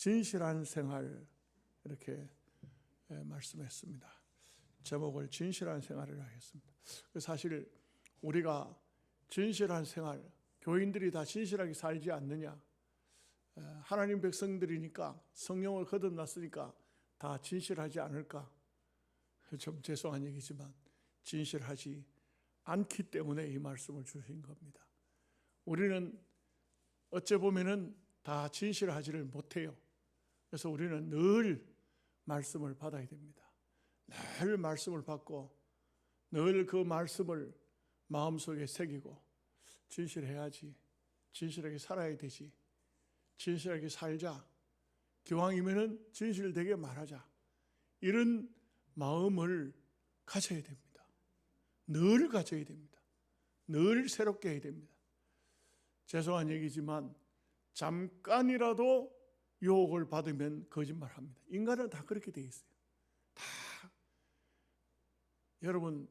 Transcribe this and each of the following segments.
진실한 생활, 이렇게 말씀했습니다. 제목을 진실한 생활을 하겠습니다. 사실 우리가 진실한 생활, 교인들이 다 진실하게 살지 않느냐, 하나님 백성들이니까, 성령을 거듭났으니까 다 진실하지 않을까? 좀 죄송한 얘기지만 진실하지 않기 때문에 이 말씀을 주신 겁니다. 우리는 어째 보면은 다 진실하지를 못해요. 그래서 우리는 늘 말씀을 받아야 됩니다. 늘 말씀을 받고 늘 그 말씀을 마음속에 새기고 진실해야지, 진실하게 살아야 되지, 진실하게 살자, 기왕이면은 진실되게 말하자, 이런 마음을 가져야 됩니다. 늘 가져야 됩니다. 늘 새롭게 해야 됩니다. 죄송한 얘기지만 잠깐이라도 유혹을 받으면 거짓말합니다. 인간은 다 그렇게 돼 있어요. 다. 여러분,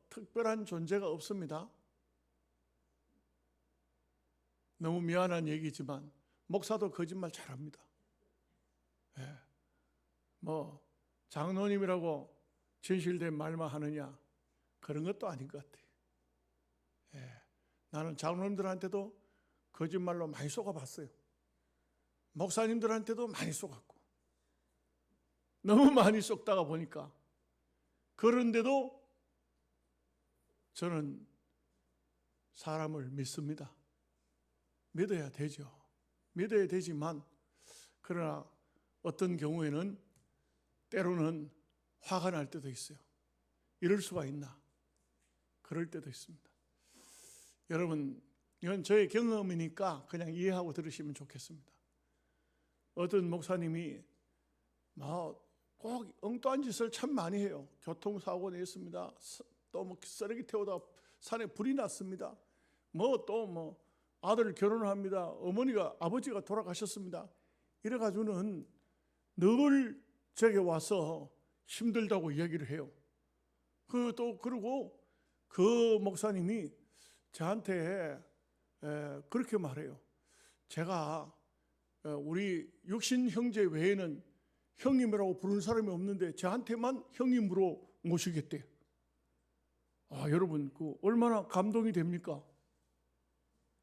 특별한 존재가 없습니다. 너무 미안한 얘기지만 목사도 거짓말 잘합니다. 예. 장로님이라고 진실된 말만 하느냐, 그런 것도 아닌 것 같아요. 예. 나는 장로님들한테도 거짓말로 많이 속아봤어요. 목사님들한테도 많이 속았고, 너무 많이 속다가 보니까, 그런데도 저는 사람을 믿습니다. 믿어야 되죠. 믿어야 되지만, 그러나 어떤 경우에는 때로는 화가 날 때도 있어요. 이럴 수가 있나? 그럴 때도 있습니다. 여러분, 이건 저의 경험이니까 그냥 이해하고 들으시면 좋겠습니다. 어떤 목사님이 꼭 엉뚱한 짓을 참 많이 해요. 교통사고 냈습니다. 또 쓰레기 태우다 산에 불이 났습니다. 아들 결혼을 합니다. 아버지가 돌아가셨습니다. 이래가지고는 늘 제게 와서 힘들다고 이야기를 해요. 그리고 그 목사님이 저한테 그렇게 말해요. 제가 우리 육신 형제 외에는 형님이라고 부르는 사람이 없는데 저한테만 형님으로 모시겠대요. 여러분, 얼마나 감동이 됩니까?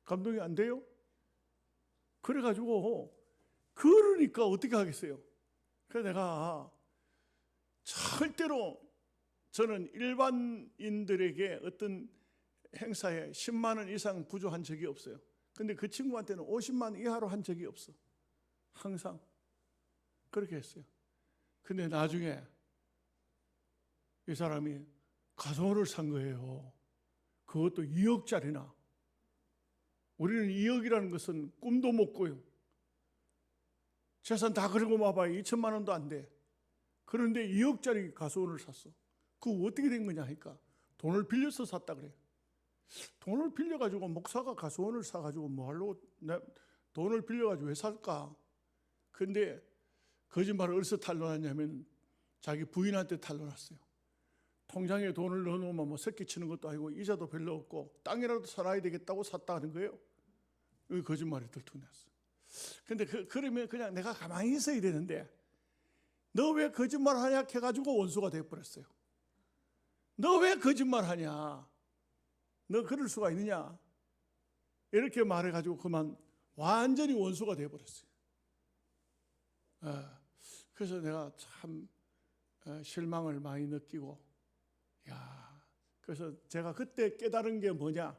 감동이 안 돼요? 그래가지고, 그러니까 어떻게 하겠어요? 그래서 내가 절대로 저는 일반인들에게 어떤 행사에 10만 원 이상 부조한 적이 없어요. 근데 그 친구한테는 50만 원 이하로 한 적이 없어. 항상 그렇게 했어요. 근데 나중에 이 사람이 가성호를 산 거예요. 그것도 2억짜리나. 우리는 2억이라는 것은 꿈도 못 꿔요. 재산 다 긁어 와봐야 2천만 원도 안 돼. 그런데 2억짜리 가수원을 샀어. 그거 어떻게 된 거냐 하니까 돈을 빌려서 샀다 그래요. 돈을 빌려가지고 목사가 가수원을 사가지고 뭐하려고 돈을 빌려가지고 왜 살까? 근데 거짓말을 어디서 탄로났냐면 자기 부인한테 탄로났어요. 통장에 돈을 넣어놓으면 새끼 치는 것도 아니고 이자도 별로 없고 땅이라도 살아야 되겠다고 샀다는 거예요. 여기 거짓말이 들통났어. 근데 그러면 그냥 내가 가만히 있어야 되는데 너 왜 거짓말 하냐 해가지고 원수가 되어버렸어요. 너 왜 거짓말 하냐? 너 그럴 수가 있느냐? 이렇게 말해가지고 그만 완전히 원수가 되어버렸어요. 그래서 내가 참 실망을 많이 느끼고, 그래서 제가 그때 깨달은 게 뭐냐?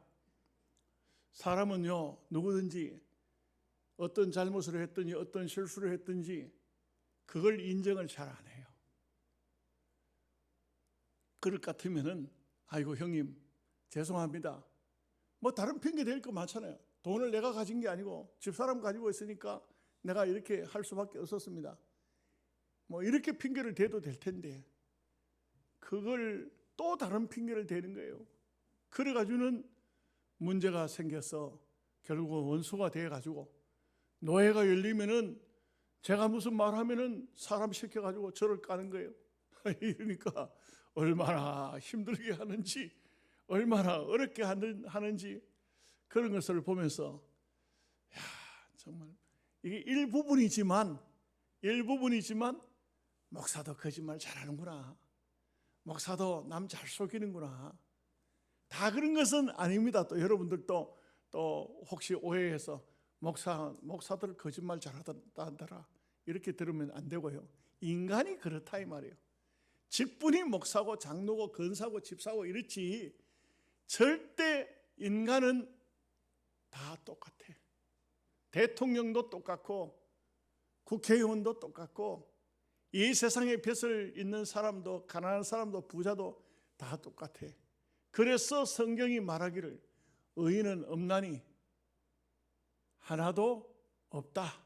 사람은요, 누구든지 어떤 잘못을 했든지 어떤 실수를 했든지 그걸 인정을 잘 안 해요. 그럴 것 같으면은, 아이고 형님 죄송합니다. 다른 핑계 댈 거 많잖아요. 돈을 내가 가진 게 아니고 집사람 가지고 있으니까 내가 이렇게 할 수밖에 없었습니다. 이렇게 핑계를 대도 될 텐데 그걸 또 다른 핑계를 대는 거예요. 그래가지고는 문제가 생겨서 결국 원수가 돼가지고 노예가 열리면은 제가 무슨 말하면은 사람 시켜가지고 저를 까는 거예요. 이러니까 얼마나 힘들게 하는지, 얼마나 어렵게 하는지 그런 것을 보면서 정말 이게 일부분이지만 목사도 거짓말 잘하는구나. 목사도 남 잘 속이는구나. 다 그런 것은 아닙니다. 또 여러분들도 또 혹시 오해해서 목사들 거짓말 잘하더라 이렇게 들으면 안 되고요. 인간이 그렇다 이 말이에요. 직분이 목사고 장로고 권사고 집사고 이렇지 절대 인간은 다 똑같아. 대통령도 똑같고 국회의원도 똑같고 이 세상에 빚을 있는 사람도 가난한 사람도 부자도 다 똑같아. 그래서 성경이 말하기를 의인은 없나니 하나도 없다.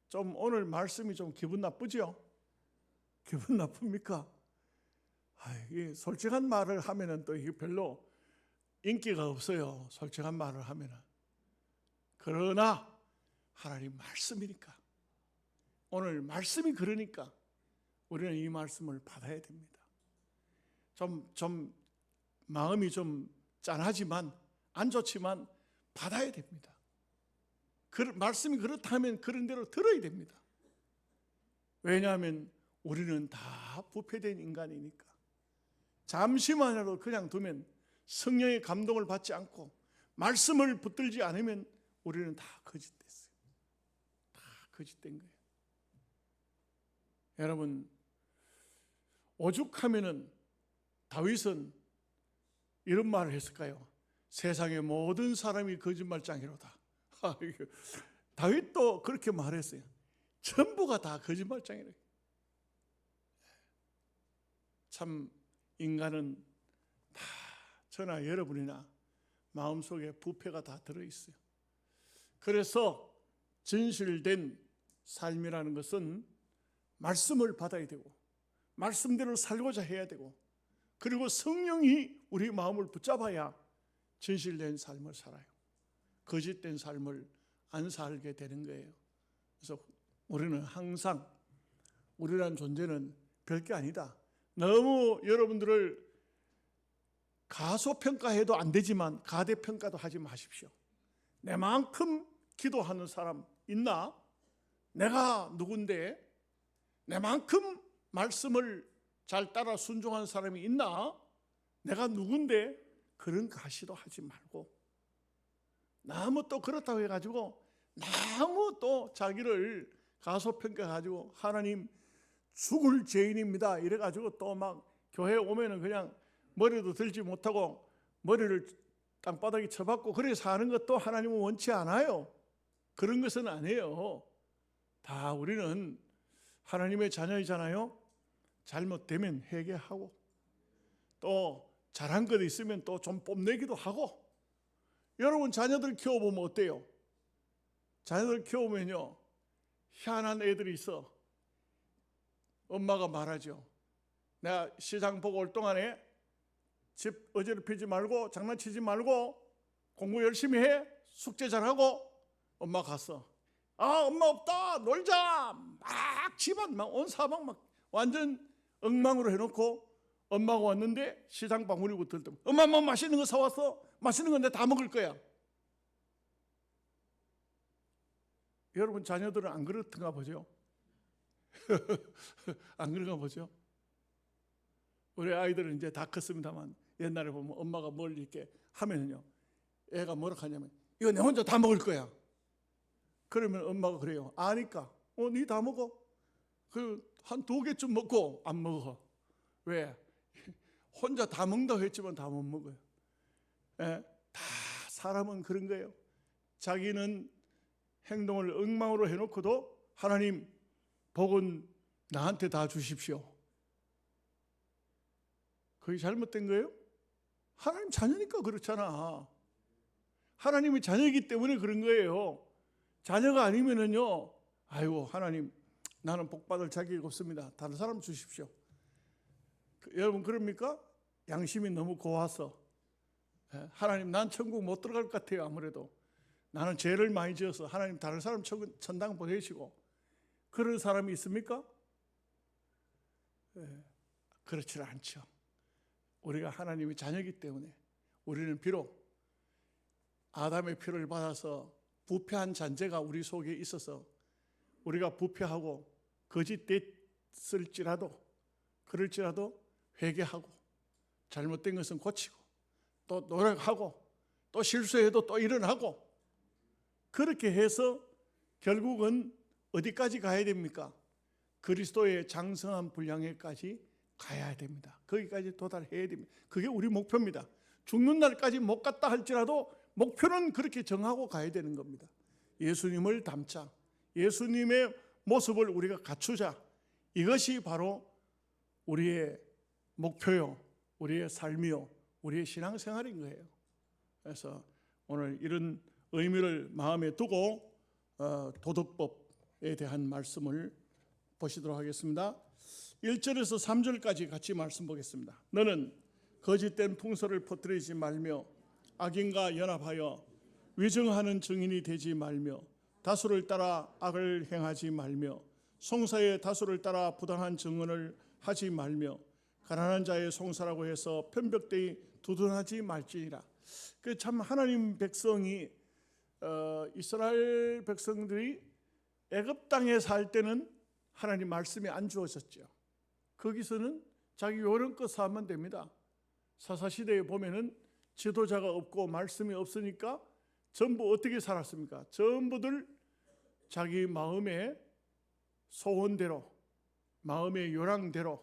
좀 오늘 말씀이 좀 기분 나쁘죠? 기분 나쁩니까? 이게 솔직한 말을 하면은 또 이게 별로 인기가 없어요. 솔직한 말을 하면은. 그러나 하나님 말씀이니까, 오늘 말씀이 그러니까 우리는 이 말씀을 받아야 됩니다. 좀 마음이 좀 짠하지만 안 좋지만 받아야 됩니다. 말씀이 그렇다면 그런 대로 들어야 됩니다. 왜냐하면 우리는 다 부패된 인간이니까. 잠시만이라도 그냥 두면 성령의 감동을 받지 않고 말씀을 붙들지 않으면 우리는 다 거짓됐어요. 다 거짓된 거예요. 여러분, 오죽하면은 다윗은 이런 말을 했을까요? 세상의 모든 사람이 거짓말장이로다. 다윗도 그렇게 말했어요. 전부가 다 거짓말장이래. 참 인간은 다 저나 여러분이나 마음속에 부패가 다 들어있어요. 그래서 진실된 삶이라는 것은 말씀을 받아야 되고 말씀대로 살고자 해야 되고 그리고 성령이 우리 마음을 붙잡아야 진실된 삶을 살아요. 거짓된 삶을 안 살게 되는 거예요. 그래서 우리는 항상 우리라는 존재는 별게 아니다. 너무 여러분들을 가소평가해도 안 되지만 가대평가도 하지 마십시오. 내만큼 기도하는 사람 있나? 내가 누군데? 내만큼 말씀을 잘 따라 순종한 사람이 있나? 내가 누군데? 그런 가시도 하지 말고 너무 또 그렇다고 해가지고 너무 또 자기를 가소평가해가지고 하나님 죽을 죄인입니다 이래가지고 또 막 교회 오면은 그냥 머리도 들지 못하고 머리를 땅바닥에 쳐박고 그래 사는 것도 하나님은 원치 않아요. 그런 것은 아니에요. 다 우리는 하나님의 자녀이잖아요. 잘못되면 회개하고 또 잘한 것 있으면 또 좀 뽐내기도 하고. 여러분 자녀들 키워보면 어때요? 자녀들 키워보면요 희한한 애들이 있어. 엄마가 말하죠. 내가 시장 보고 올 동안에 집 어지럽히지 말고 장난치지 말고 공부 열심히 해. 숙제 잘하고. 엄마 갔어. 엄마 없다 놀자. 막 집안 막 온 사방 막 완전 엉망으로 해놓고 엄마가 왔는데 시장 방문이고 들때 엄마 뭐 맛있는 거 사왔어? 맛있는 건 내가 다 먹을 거야. 여러분 자녀들은 안 그렇던가 보죠? 안 그런가 보죠? 우리 아이들은 이제 다 컸습니다만 옛날에 보면 엄마가 뭘 이렇게 하면요 애가 뭐라 하냐면 이거 내 혼자 다 먹을 거야. 그러면 엄마가 그래요. 아니까 니 다 먹어. 한 2개쯤 먹고 안 먹어. 왜? 혼자 다 먹는다고 했지만 다 못 먹어요. 다 사람은 그런 거예요. 자기는 행동을 엉망으로 해놓고도 하나님 복은 나한테 다 주십시오. 그게 잘못된 거예요? 하나님 자녀니까 그렇잖아. 하나님이 자녀이기 때문에 그런 거예요. 자녀가 아니면은요, 아이고 하나님 나는 복 받을 자격이 없습니다. 다른 사람 주십시오. 여러분 그럽니까? 양심이 너무 고와서 하나님 난 천국 못 들어갈 것 같아요. 아무래도 나는 죄를 많이 지어서 하나님 다른 사람 천당 보내시고 그런 사람이 있습니까? 그렇지 않죠. 우리가 하나님의 자녀이기 때문에 우리는 비록 아담의 피를 받아서 부패한 잔재가 우리 속에 있어서 우리가 부패하고 거짓됐을지라도 그럴지라도 회개하고 잘못된 것은 고치고 또 노력하고 또 실수해도 또 일어나고 그렇게 해서 결국은 어디까지 가야 됩니까? 그리스도의 장성한 분량에까지 가야 됩니다. 거기까지 도달해야 됩니다. 그게 우리 목표입니다. 죽는 날까지 못 갔다 할지라도 목표는 그렇게 정하고 가야 되는 겁니다. 예수님을 닮자. 예수님의 모습을 우리가 갖추자. 이것이 바로 우리의 목표요, 우리의 삶이요, 우리의 신앙생활인 거예요. 그래서 오늘 이런 의미를 마음에 두고 도덕법에 대한 말씀을 보시도록 하겠습니다. 1절에서 3절까지 같이 말씀 보겠습니다. 너는 거짓된 풍설을 퍼뜨리지 말며 악인과 연합하여 위증하는 증인이 되지 말며 다수를 따라 악을 행하지 말며 송사의 다수를 따라 부당한 증언을 하지 말며 가난한 자의 송사라고 해서 편벽되이 두둔하지 말지니라. 그 참 하나님 백성이 이스라엘 백성들이 애굽 땅에 살 때는 하나님 말씀이 안 주어졌죠. 거기서는 자기 요령껏 살면 됩니다. 사사시대에 보면은 지도자가 없고 말씀이 없으니까 전부 어떻게 살았습니까? 전부들 자기 마음의 소원대로, 마음의 요랑대로,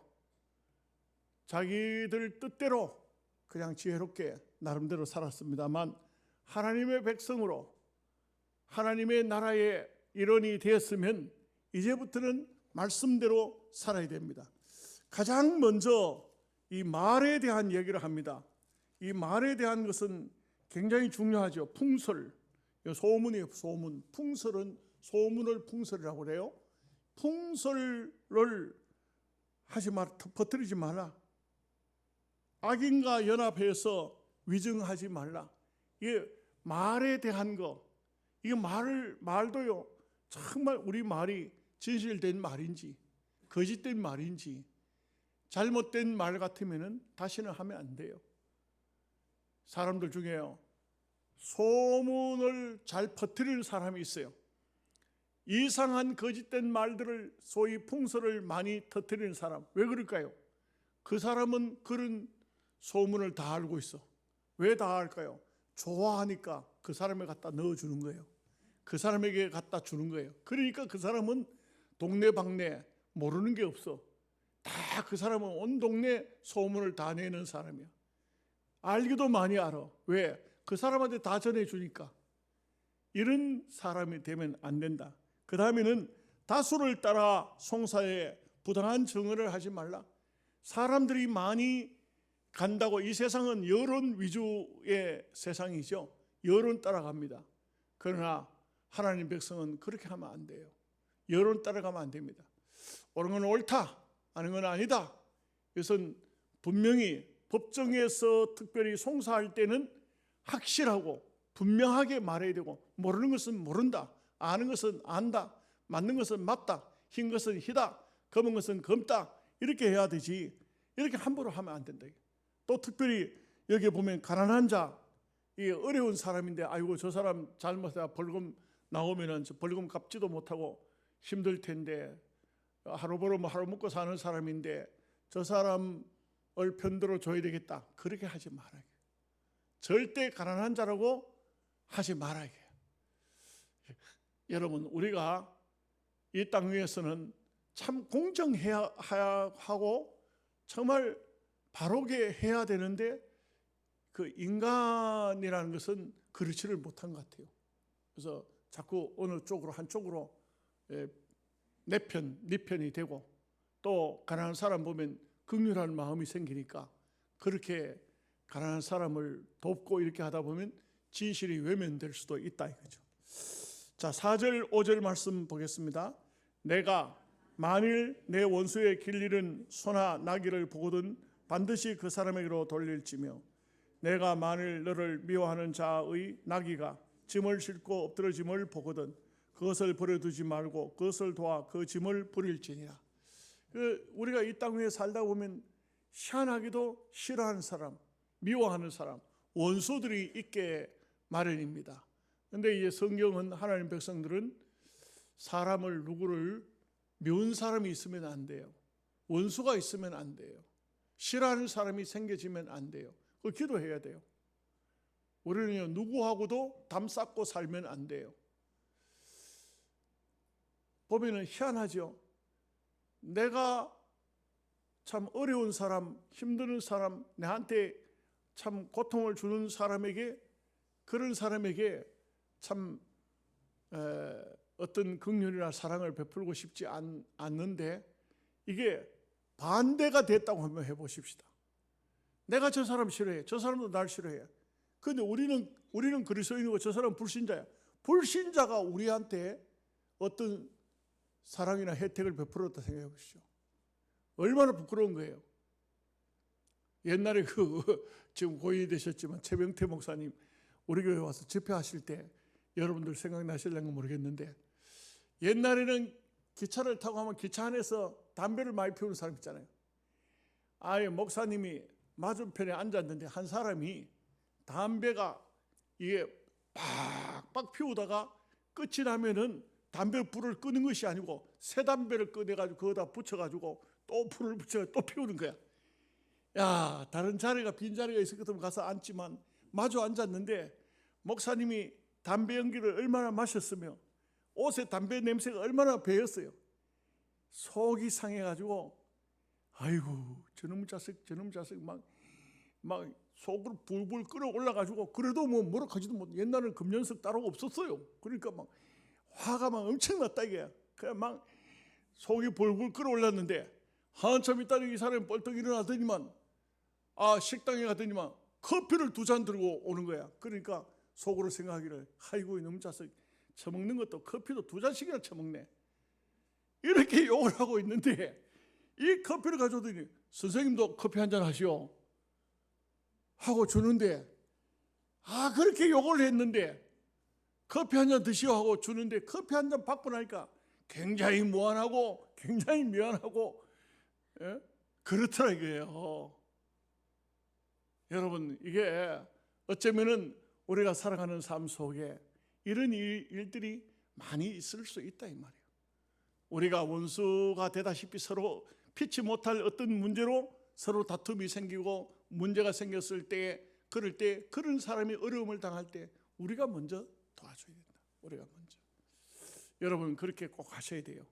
자기들 뜻대로 그냥 지혜롭게 나름대로 살았습니다만 하나님의 백성으로 하나님의 나라의 일원이 되었으면 이제부터는 말씀대로 살아야 됩니다. 가장 먼저 이 말에 대한 얘기를 합니다. 이 말에 대한 것은 굉장히 중요하죠. 풍설, 소문이에요. 소문. 풍설은 소문을 풍설이라고 그래요. 풍설을 하지 마라, 퍼뜨리지 마라. 악인과 연합해서 위증하지 말라. 이게 말에 대한 거, 이게 말도요, 정말 우리 말이 진실된 말인지 거짓된 말인지 잘못된 말 같으면 다시는 하면 안 돼요. 사람들 중에요, 소문을 잘 퍼뜨리는 사람이 있어요. 이상한 거짓된 말들을, 소위 풍설을 많이 터뜨리는 사람. 왜 그럴까요? 그 사람은 그런 소문을 다 알고 있어. 왜 다 알까요? 좋아하니까 그 사람에 갖다 넣어주는 거예요. 그 사람에게 갖다 주는 거예요. 그러니까 그 사람은 동네방네 모르는 게 없어. 다 그 사람은 온 동네 소문을 다 내는 사람이야. 알기도 많이 알아. 왜? 그 사람한테 다 전해주니까. 이런 사람이 되면 안 된다. 그 다음에는 다수를 따라 송사에 부당한 증언을 하지 말라. 사람들이 많이 간다고, 이 세상은 여론 위주의 세상이죠. 여론 따라갑니다. 그러나 하나님 백성은 그렇게 하면 안 돼요. 여론 따라가면 안 됩니다. 옳은 건 옳다, 아닌 건 아니다. 이것은 분명히 법정에서 특별히 송사할 때는 확실하고 분명하게 말해야 되고, 모르는 것은 모른다, 아는 것은 안다, 맞는 것은 맞다, 흰 것은 희다, 검은 것은 검다, 이렇게 해야 되지 이렇게 함부로 하면 안 된다. 또 특별히 여기 보면 가난한 자, 이 어려운 사람인데 아이고 저 사람 잘못해서 벌금 나오면은 벌금 갚지도 못하고 힘들 텐데, 하루 벌어 하루 먹고 사는 사람인데 저 사람을 편들어 줘야 되겠다, 그렇게 하지 말아요. 절대 가난한 자라고 하지 말아요. 여러분, 우리가 이 땅 위에서는 참 공정해야 하고 정말 바르게 해야 되는데 그 인간이라는 것은 그렇지를 못한 것 같아요. 그래서 자꾸 어느 쪽으로 한쪽으로 네 편이 되고, 또 가난한 사람 보면 긍휼한 마음이 생기니까 그렇게 가난한 사람을 돕고 이렇게 하다 보면 진실이 외면될 수도 있다 이거죠. 자, 4절 5절 말씀 보겠습니다. 내가 만일 내 원수의 길 잃은 소나 나귀를 보거든 반드시 그 사람에게로 돌릴지며, 내가 만일 너를 미워하는 자의 나귀가 짐을 싣고 엎드러짐을 보거든 그것을 버려두지 말고 그것을 도와 그 짐을 부릴지니라. 우리가 이 땅 위에 살다 보면 희한하게도 싫어하는 사람, 미워하는 사람, 원수들이 있게 마련입니다. 근데 이제 성경은 하나님 백성들은 사람을 누구를 미운 사람이 있으면 안 돼요. 원수가 있으면 안 돼요. 싫어하는 사람이 생겨지면 안 돼요. 그걸 기도해야 돼요. 우리는 누구하고도 담 쌓고 살면 안 돼요. 보면은 희한하죠. 내가 참 어려운 사람, 힘드는 사람, 나한테 참 고통을 주는 사람에게, 그런 사람에게 참 어떤 긍휼이나 사랑을 베풀고 싶지 않는데, 이게 반대가 됐다고 한번 해보십시다. 내가 저 사람 싫어해. 저 사람도 날 싫어해. 그런데 우리는 그리스도인이고 저 사람은 불신자야. 불신자가 우리한테 어떤 사랑이나 혜택을 베풀었다 생각해 보시죠. 얼마나 부끄러운 거예요. 옛날에 지금 고인이 되셨지만 최병태 목사님 우리 교회 와서 집회하실 때 여러분들 생각나실는가 모르겠는데, 옛날에는 기차를 타고 하면 기차 안에서 담배를 많이 피우는 사람 있잖아요. 아예 목사님이 맞은편에 앉았는데 한 사람이 담배가 이게 빡빡 피우다가 끝이 나면은 담배 불을 끄는 것이 아니고 새 담배를 꺼내가지고 거기다 붙여가지고 또 불을 붙여 또 피우는 거야. 야, 다른 자리가 빈 자리가 있을 것 같으면 가서 앉지만 마주 앉았는데 목사님이 담배 연기를 얼마나 마셨으며 옷에 담배 냄새가 얼마나 배었어요. 속이 상해가지고 아이고 저놈 자식 막 속으로 불불 끓어올라가지고, 그래도 뭐라 하지도 못. 옛날에는 금연석 따로 없었어요. 그러니까 막 화가 막 엄청 났다 이게. 그냥 막 속이 불불 끓어올랐는데 한참 있다 이 사람이 벌떡 일어나더니만 식당에 가더니만 커피를 2잔 들고 오는 거야. 그러니까 속으로 생각하기를 아이고 이놈 자식 처먹는 것도 커피도 2잔씩이나 처먹네. 이렇게 욕을 하고 있는데 이 커피를 가져오더니 선생님도 커피 한잔 하시오 하고 주는데, 그렇게 욕을 했는데 커피 한잔 드시오 하고 주는데 커피 한잔 받고 나니까 굉장히 무안하고 굉장히 미안하고, 예? 그렇더라 이거예요. 여러분, 이게 어쩌면은 우리가 살아가는 삶 속에 이런 일들이 많이 있을 수 있다 이 말이에요. 우리가 원수가 되다시피 서로 피치 못할 어떤 문제로 서로 다툼이 생기고 문제가 생겼을 때, 그럴 때 그런 사람이 어려움을 당할 때 우리가 먼저 도와줘야 된다. 우리가 먼저. 여러분 그렇게 꼭 하셔야 돼요.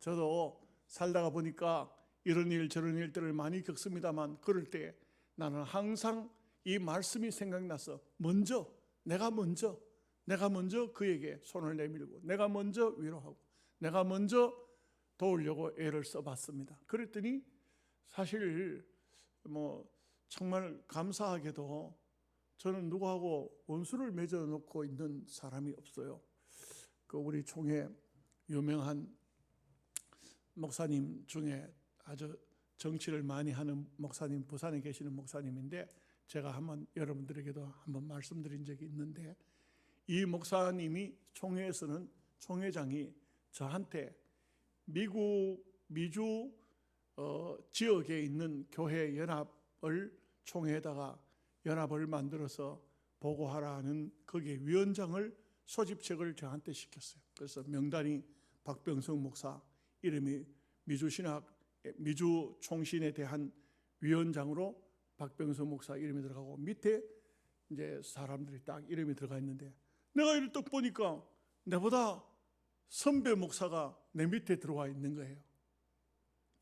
저도 살다가 보니까 이런 일 저런 일들을 많이 겪습니다만, 그럴 때 나는 항상 이 말씀이 생각나서 내가 먼저 그에게 손을 내밀고 내가 먼저 위로하고 내가 먼저 도우려고 애를 써봤습니다. 그랬더니 사실 정말 감사하게도 저는 누구하고 원수를 맺어놓고 있는 사람이 없어요. 우리 총회 유명한 목사님 중에 아주 정치를 많이 하는 목사님, 부산에 계시는 목사님인데, 제가 한번 여러분들에게도 한번 말씀드린 적이 있는데, 이 목사님이 총회에서는 총회장이 저한테 미주 지역에 있는 교회 연합을 총회에다가 연합을 만들어서 보고하라는 거기에 위원장을 소집책을 저한테 시켰어요. 그래서 명단이 박병성 목사 이름이 미주 총신에 대한 위원장으로 박병성 목사 이름이 들어가고 밑에 이제 사람들이 딱 이름이 들어가 있는데, 내가 이를 딱 보니까 내보다 선배 목사가 내 밑에 들어와 있는 거예요.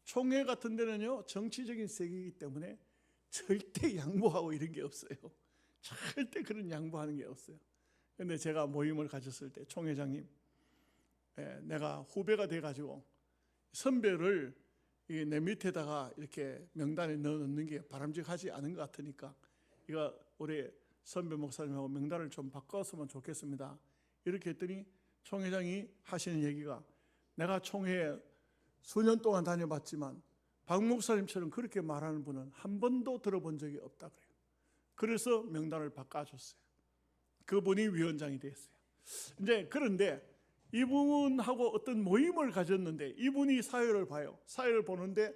총회 같은 데는요 정치적인 세계이기 때문에 절대 양보하고 이런 게 없어요. 절대 그런 양보하는 게 없어요. 그런데 제가 모임을 가졌을 때 총회장님, 내가 후배가 돼가지고 선배를 내 밑에다가 이렇게 명단에 넣는 게 바람직하지 않은 것 같으니까 이거 우리 선배 목사님하고 명단을 좀 바꿨으면 좋겠습니다. 이렇게 했더니 총회장이 하시는 얘기가, 내가 총회에 수년 동안 다녀봤지만 박 목사님처럼 그렇게 말하는 분은 한 번도 들어본 적이 없다 그래요. 그래서 명단을 바꿔줬어요. 그분이 위원장이 됐어요. 이제 그런데 이분하고 어떤 모임을 가졌는데 이분이 사회를 봐요. 사회를 보는데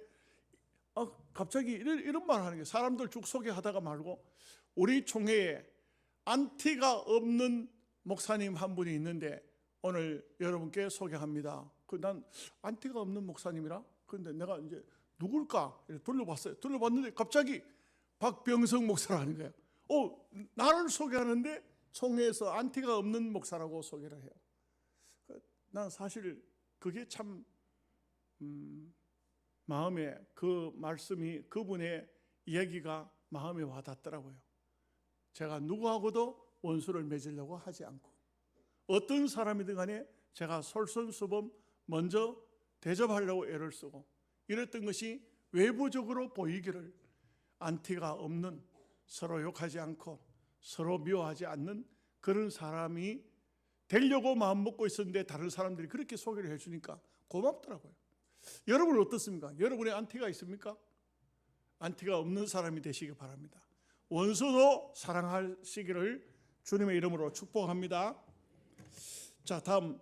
갑자기 이런 말 하는 게, 사람들 쭉 소개하다가 말고 우리 총회에 안티가 없는 목사님 한 분이 있는데 오늘 여러분께 소개합니다. 난 안티가 없는 목사님이라. 그런데 내가 이제 누굴까 둘러봤어요. 둘러봤는데 갑자기 박병석 목사라는 거예요. 나를 소개하는데 총회에서 안티가 없는 목사라고 소개를 해요. 난 사실 그게 참 마음에, 그 말씀이, 그분의 이야기가 마음에 와닿더라고요. 제가 누구하고도 원수를 맺으려고 하지 않고 어떤 사람이든 간에 제가 솔선수범 먼저 대접하려고 애를 쓰고 이랬던 것이 외부적으로 보이기를 안티가 없는, 서로 욕하지 않고 서로 미워하지 않는 그런 사람이 되려고 마음먹고 있었는데 다른 사람들이 그렇게 소개를 해주니까 고맙더라고요. 여러분은 어떻습니까? 여러분의 안티가 있습니까? 안티가 없는 사람이 되시기 바랍니다. 원수도 사랑하시기를 주님의 이름으로 축복합니다. 자, 다음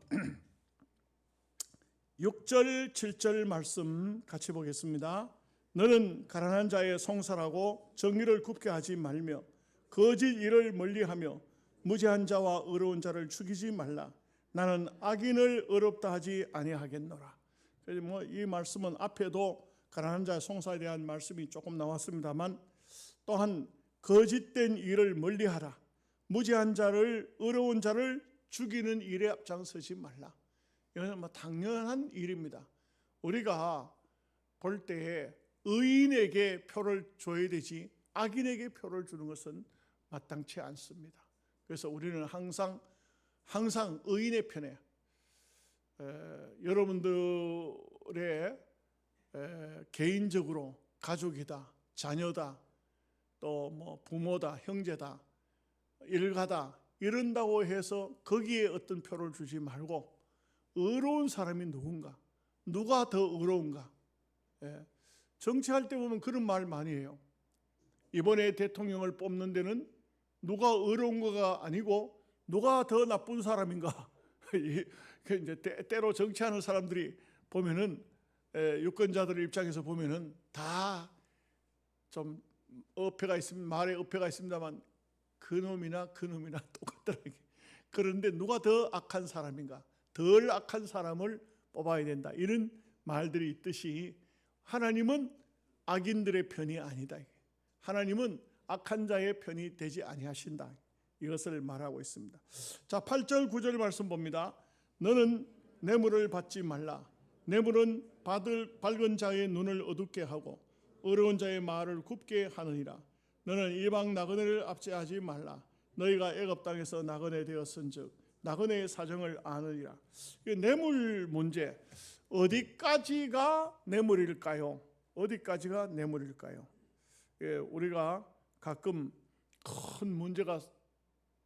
6절 7절 말씀 같이 보겠습니다. 너는 가난한 자의 송사라고 정의를 굽게 하지 말며 거짓 일을 멀리하며 무죄한 자와 의로운 자를 죽이지 말라. 나는 악인을 의롭다 하지 아니하겠노라. 그래서 이 말씀은 앞에도 가난한 자의 송사에 대한 말씀이 조금 나왔습니다만 또한 거짓된 일을 멀리하라. 무죄한 자를, 의로운 자를 죽이는 일에 앞장서지 말라. 이건 당연한 일입니다. 우리가 볼 때 의인에게 표를 줘야 되지 악인에게 표를 주는 것은 마땅치 않습니다. 그래서 우리는 항상 의인의 편에, 여러분들의 개인적으로 가족이다, 자녀다, 또 부모다, 형제다, 일가다 이런다고 해서 거기에 어떤 표를 주지 말고 의로운 사람이 누군가, 누가 더 의로운가. 정치할 때 보면 그런 말 많이 해요. 이번에 대통령을 뽑는 데는 누가 의로운 거가 아니고 누가 더 나쁜 사람인가. 이제 때로 정치하는 사람들이 보면은 유권자들 입장에서 보면은 다 좀 어폐가 있으면 말에 어폐가 있습니다만 그놈이나 똑같더라고요. 그런데 누가 더 악한 사람인가, 덜 악한 사람을 뽑아야 된다, 이런 말들이 있듯이 하나님은 악인들의 편이 아니다. 하나님은 악한 자의 편이 되지 아니하신다. 이것을 말하고 있습니다. 자, 8절 9절 말씀 봅니다. 너는 뇌물을 받지 말라. 뇌물은 밝은 자의 눈을 어둡게 하고 어려운 자의 말을 굽게 하느니라. 너는 이방 나그네를 압제하지 말라. 너희가 애굽 땅에서 나그네 되었은즉 나그네의 사정을 아느니라. 뇌물 문제, 어디까지가 뇌물일까요? 어디까지가 뇌물일까요? 우리가 가끔 큰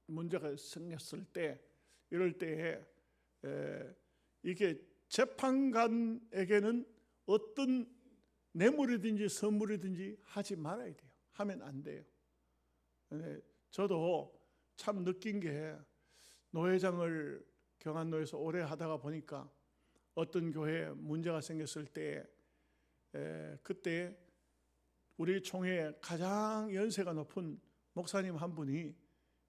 문제가 생겼을 때, 이럴 때에 이게 재판관에게는 어떤 뇌물이든지 선물이든지 하지 말아야 돼요. 하면 안 돼요. 저도 참 느낀 게, 노회장을 경안로에서 오래 하다가 보니까 어떤 교회에 문제가 생겼을 때 그때 우리 총회에 가장 연세가 높은 목사님 한 분이,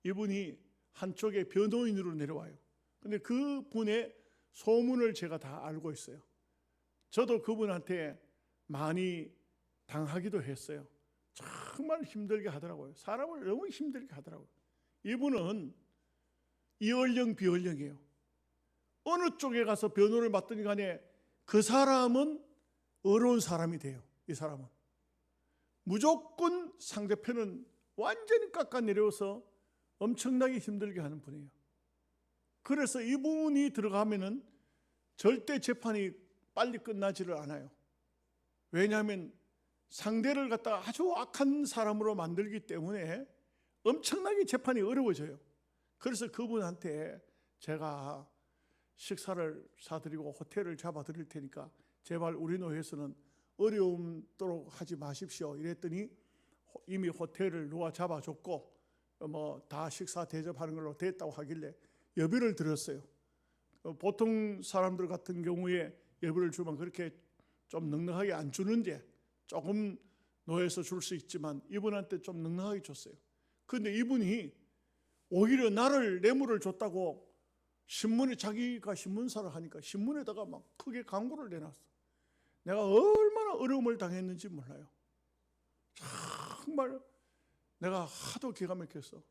이분이 한쪽에 변호인으로 내려와요. 근데 그분의 소문을 제가 다 알고 있어요. 저도 그분한테 많이 당하기도 했어요. 정말 힘들게 하더라고요. 사람을 너무 힘들게 하더라고요. 이분은 이언령 비언령이에요. 어느 쪽에 가서 변호를 맡든 간에 그 사람은 어려운 사람이 돼요. 이 사람은 무조건 상대편은 완전히 깎아내려서 엄청나게 힘들게 하는 분이에요. 그래서 이분이 들어가면은 절대 재판이 빨리 끝나지를 않아요. 왜냐하면 상대를 갖다가 아주 악한 사람으로 만들기 때문에 엄청나게 재판이 어려워져요. 그래서 그분한테 제가 식사를 사드리고 호텔을 잡아드릴 테니까 제발 우리 노회에서는 어려움도록 하지 마십시오. 이랬더니 이미 호텔을 누가 잡아줬고 다 식사 대접하는 걸로 됐다고 하길래 여비를 드렸어요. 보통 사람들 같은 경우에 여비를 주면 그렇게 좀 넉넉하게 안 주는데 조금 노예에서 줄 수 있지만 이분한테 좀 넉넉하게 줬어요. 그런데 이분이 오히려 나를 뇌물을 줬다고 신문에, 자기가 신문사를 하니까 신문에다가 막 크게 광고를 내놨어. 내가 얼마나 어려움을 당했는지 몰라요. 정말 내가 하도 기가 막혔어.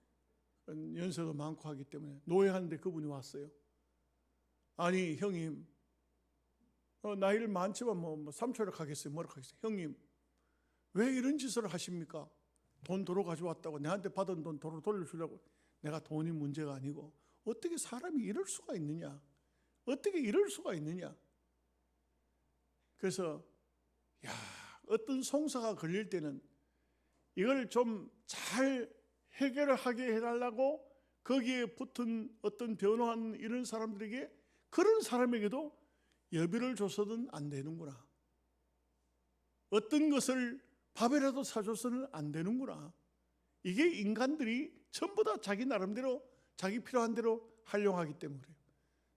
연세도 많고 하기 때문에. 노예하는데 그분이 왔어요. 아니 형님, 나이를 많지만 뭐 3초를 가겠어요, 뭐라 하겠어요. 형님, 왜 이런 짓을 하십니까? 돈 도로 가져왔다고 내한테 받은 돈 도로 돌려주려고. 내가 돈이 문제가 아니고 어떻게 사람이 이럴 수가 있느냐, 어떻게 이럴 수가 있느냐. 그래서 어떤 송사가 걸릴 때는 이걸 좀 잘 해결하게 해달라고 거기에 붙은 어떤 변호한 이런 사람들에게, 그런 사람에게도 여비를 줘서는 안 되는구나. 어떤 것을 밥이라도 사줘서는 안 되는구나. 이게 인간들이 전부 다 자기 나름대로 자기 필요한 대로 활용하기 때문에 그래요.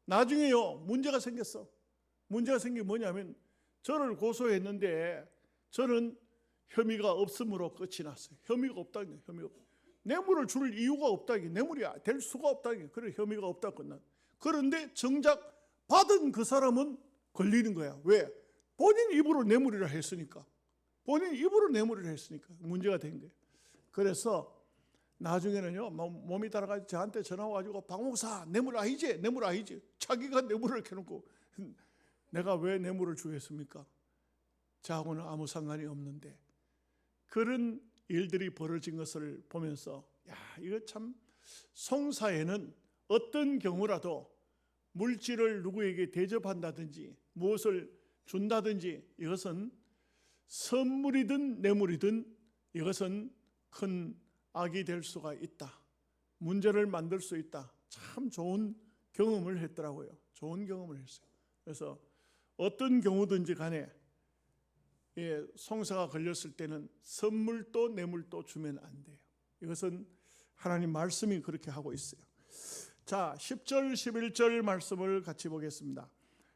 나중에요, 문제가 생겼어. 문제가 생긴 게 뭐냐면, 저를 고소했는데 저는 혐의가 없음으로 끝이 났어요. 혐의가 없다는 거예요. 혐의가 없다. 뇌물을 줄 이유가 없다는 게, 뇌물이 될 수가 없다는 게, 그래 혐의가 없다 끝난. 그런데 정작 받은 그 사람은 걸리는 거야. 왜? 본인 입으로 뇌물이라 했으니까. 본인 입으로 뇌물을 했으니까 문제가 된 거예요. 그래서 나중에는요, 몸이 달아가지고 저한테 전화 와가지고, 박 목사 뇌물 아니지? 뇌물 아니지? 자기가 뇌물을 켜놓고 내가 왜 뇌물을 주겠습니까? 저하고는 아무 상관이 없는데. 그런 일들이 벌어진 것을 보면서 이거 참, 송사에는 어떤 경우라도 물질을 누구에게 대접한다든지 무엇을 준다든지, 이것은 선물이든 뇌물이든 이것은 큰 악이 될 수가 있다. 문제를 만들 수 있다. 참 좋은 경험을 했더라고요. 좋은 경험을 했어요. 그래서 어떤 경우든지 간에 송사가 걸렸을 때는 선물도 뇌물도 주면 안 돼요. 이것은 하나님 말씀이 그렇게 하고 있어요. 자, 10절 11절 말씀을 같이 보겠습니다.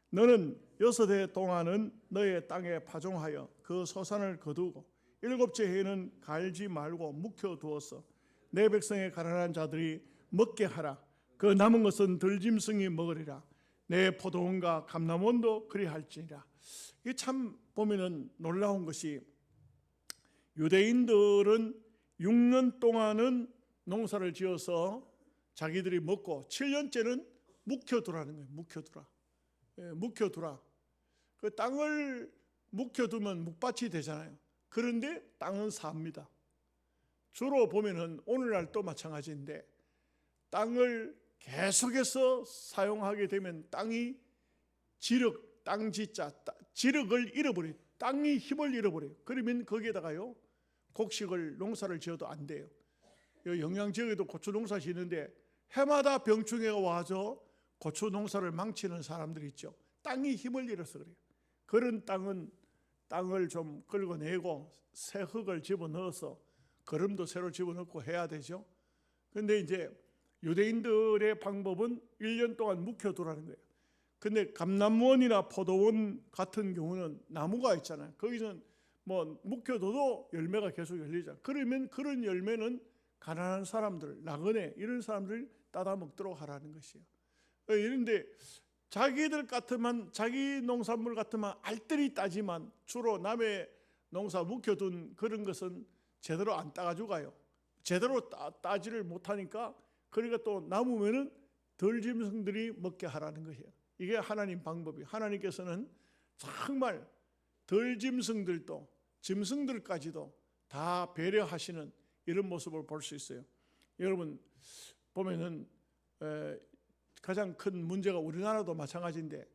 너는 6해 동안은 너의 땅에 파종하여 그 소산을 거두고 7째 해에는 갈지 말고 묵혀두어서 내 백성의 가난한 자들이 먹게 하라. 그 남은 것은 들짐승이 먹으리라. 내 포도원과 감람원도 그리할지니라. 이게 참 보면은 놀라운 것이, 유대인들은 6년 동안은 농사를 지어서 자기들이 먹고 7년째는 묵혀두라는 거예요. 묵혀두라. 묵혀두라. 그 땅을 묵혀두면 묵밭이 되잖아요. 그런데 땅은 삽니다. 주로 보면은 오늘날도 마찬가지인데, 땅을 계속해서 사용하게 되면 땅이 지력, 땅지자, 지력을 잃어버려요. 땅이 힘을 잃어버려요. 그러면 거기에다가요, 곡식을, 농사를 지어도 안 돼요. 영양지역에도 고추 농사 짓는데 해마다 병충해가 와서 고추 농사를 망치는 사람들이 있죠. 땅이 힘을 잃어서 그래요. 그런 땅을 좀 긁어내고 새 흙을 집어넣어서 거름도 새로 집어넣고 해야 되죠. 그런데 이제 유대인들의 방법은 1년 동안 묵혀두라는 거예요. 근데 감람원이나 포도원 같은 경우는 나무가 있잖아요. 거기는 뭐 묵혀둬도 열매가 계속 열리잖아요. 그러면 그런 열매는 가난한 사람들, 나그네 이런 사람들 따다 먹도록 하라는 것이에요. 이런데 자기들 같으면, 자기 농산물 같으면 알뜰히 따지만 주로 남의 농사 묵혀둔 그런 것은 제대로 안 따가지고 가요. 제대로 따지를 못하니까, 그러니까 또 남으면은 들짐승들이 먹게 하라는 것이에요. 이게 하나님 방법이에요. 하나님께서는 정말 들짐승들도 짐승들까지도 다 배려하시는 이런 모습을 볼 수 있어요. 여러분 보면은 가장 큰 문제가, 우리나라도 마찬가지인데,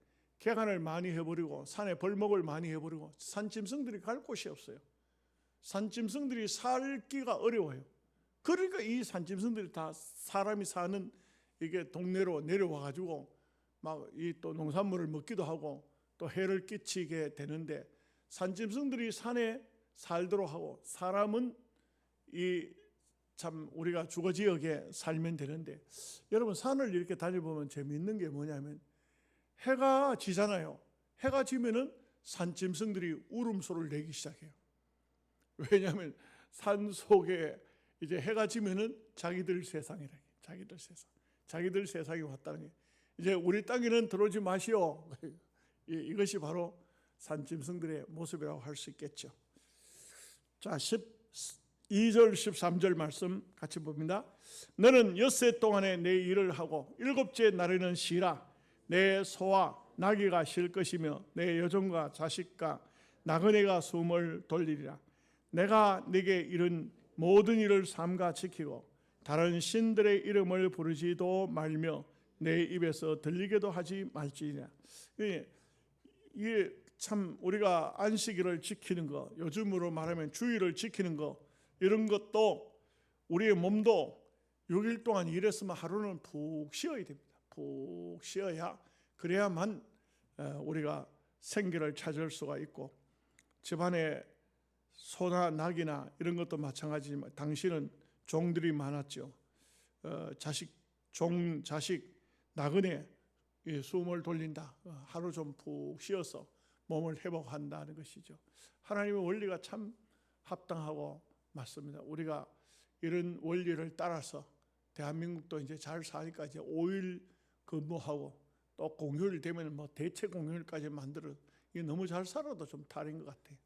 개간을 많이 해버리고 산에 벌목을 많이 해버리고 산짐승들이 갈 곳이 없어요. 산짐승들이 살기가 어려워요. 그러니까 이 산짐승들이 다 사람이 사는 이게 동네로 내려와 가지고 막 이 또 농산물을 먹기도 하고 또 해를 끼치게 되는데, 산짐승들이 산에 살도록 하고 사람은 이 참 우리가 주거 지역에 살면 되는데, 여러분 산을 이렇게 다녀보면 재미있는 게 뭐냐면, 해가 지잖아요. 해가 지면은 산짐승들이 울음소리를 내기 시작해요. 왜냐하면 산 속에 이제 해가 지면은 자기들 세상이라, 자기들 세상에 왔다는 게 이제 우리 땅에는 들어오지 마시오. 이것이 바로 산짐승들의 모습이라고 할 수 있겠죠. 자, 12절 13절 말씀 같이 봅니다. 너는 엿새 동안에 내 일을 하고 일곱째 날에는 쉬라. 내 소와 나귀가 쉴 것이며 내 여종과 자식과 나그네가 숨을 돌리리라. 내가 네게 이른 모든 일을 삼가 지키고 다른 신들의 이름을 부르지도 말며 내 입에서 들리게도 하지 말지니라. 이게 참 우리가 안식일을 지키는 거, 요즘으로 말하면 주일을 지키는 거, 이런 것도 우리의 몸도 6일 동안 일했으면 하루는 푹 쉬어야 됩니다. 푹 쉬어야 그래야만 우리가 생기를 찾을 수가 있고, 집안에 소나 낙이나 이런 것도 마찬가지지만 당신은 종들이 많았죠. 자식 나그네 숨을 돌린다. 하루 좀 푹 쉬어서 몸을 회복한다는 것이죠. 하나님의 원리가 참 합당하고 맞습니다. 우리가 이런 원리를 따라서 대한민국도 이제 잘 사니까 이제 5일 근무하고 또 공휴일 되면 뭐 대체 공휴일까지 만들어, 이게 너무 잘 살아도 좀 다른 것 같아요.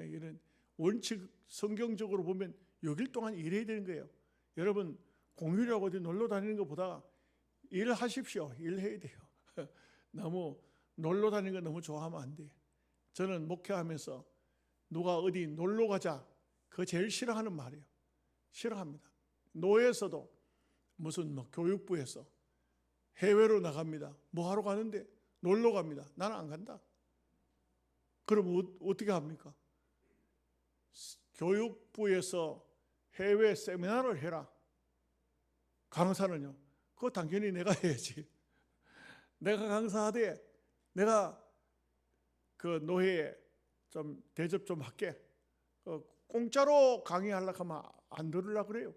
이런 원칙 성경적으로 보면 6일 동안 일해야 되는 거예요. 여러분 공휴일하고 어디 놀러 다니는 것보다 일하십시오. 일해야 돼요. 너무 놀러 다니는 거 너무 좋아하면 안 돼요. 저는 목회하면서 누가 어디 놀러 가자, 그거 제일 싫어하는 말이에요. 싫어합니다. 노예에서도 무슨 교육부에서 해외로 나갑니다. 뭐 하러 가는데? 놀러 갑니다. 나는 안 간다. 그럼 어떻게 합니까? 교육부에서 해외 세미나를 해라. 강사는요? 그거 당연히 내가 해야지. 내가 강사하되 내가 그 노예에 좀 대접 좀 할게. 공짜로 강의하려고 하면 안 들으려고 그래요.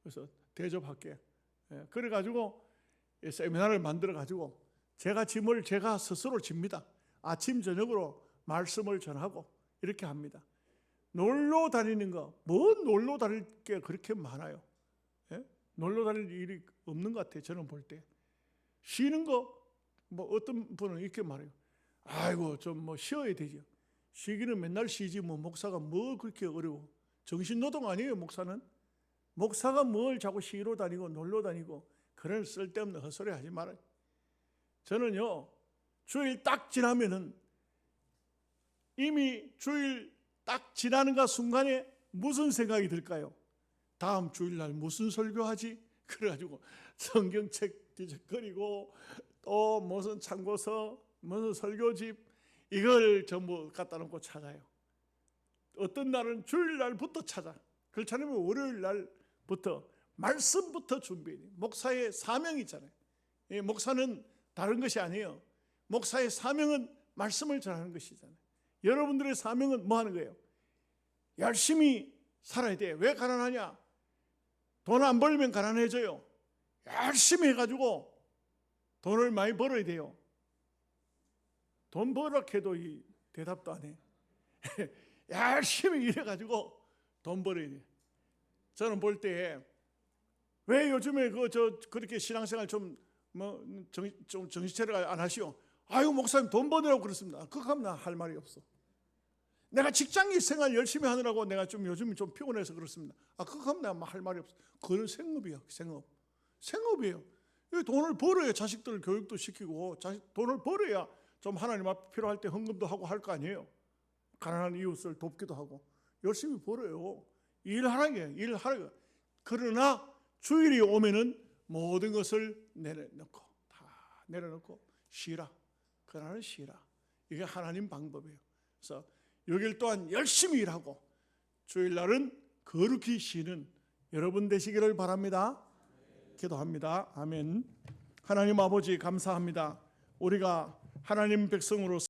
그래서 대접할게. 그래가지고 세미나를 만들어가지고 제가 짐을 제가 스스로 집니다. 아침 저녁으로 말씀을 전하고 이렇게 합니다. 놀러 다니는 거, 뭐 놀러 다닐 게 그렇게 많아요. 놀러 다닐 일이 없는 것 같아요. 저는 볼 때. 쉬는 거, 뭐 어떤 분은 이렇게 말해요. 아이고 좀 뭐 쉬어야 되죠. 쉬기는 맨날 쉬지 뭐 목사가 뭐 그렇게 어려워. 정신노동 아니에요. 목사가 뭘 자꾸 쉬러 다니고 놀러 다니고 그런 쓸데없는 헛소리 하지 말아요. 저는요 주일 딱 지나면은 이미 주일 딱 지나는가 순간에 무슨 생각이 들까요? 다음 주일날 무슨 설교하지? 그래가지고 성경책 뒤적거리고 또 무슨 참고서 무슨 설교집 이걸 전부 갖다 놓고 찾아요. 어떤 날은 주일날부터 찾아. 그렇지 않으면 월요일날부터 말씀부터 준비해야 돼요. 목사의 사명이 있잖아요. 목사는 다른 것이 아니에요. 목사의 사명은 말씀을 전하는 것이잖아요. 여러분들의 사명은 뭐 하는 거예요? 열심히 살아야 돼. 왜 가난하냐? 돈 안 벌면 가난해져요. 열심히 해가지고 돈을 많이 벌어야 돼요. 돈 벌어 해도 이 대답도 안 해. 열심히 일해가지고 돈 벌어야 돼. 저는 볼 때 왜 요즘에 그렇게 신앙생활 좀 정신 차려 안 하시오? 아유 목사님 돈 버느라고 그렇습니다. 그거 하면 나 할 말이 없어. 내가 직장인 생활 열심히 하느라고 내가 좀 요즘 좀 피곤해서 그렇습니다. 그거 하면 나 할 말이 없어. 그건 생업이야. 생업이에요. 돈을 벌어야 자식들 교육도 시키고 돈을 벌어야 좀 하나님 앞에 필요할 때 헌금도 하고 할 거 아니에요. 가난한 이웃을 돕기도 하고 열심히 벌어요. 일하라게. 그러나 주일이 오면은 모든 것을 내려놓고 쉬라. 그날은 쉬라. 이게 하나님 방법이에요. 그래서 6일 동안 열심히 일하고 주일날은 거룩히 쉬는 여러분 되시기를 바랍니다. 기도합니다. 아멘. 하나님 아버지 감사합니다. 우리가 하나님 백성으로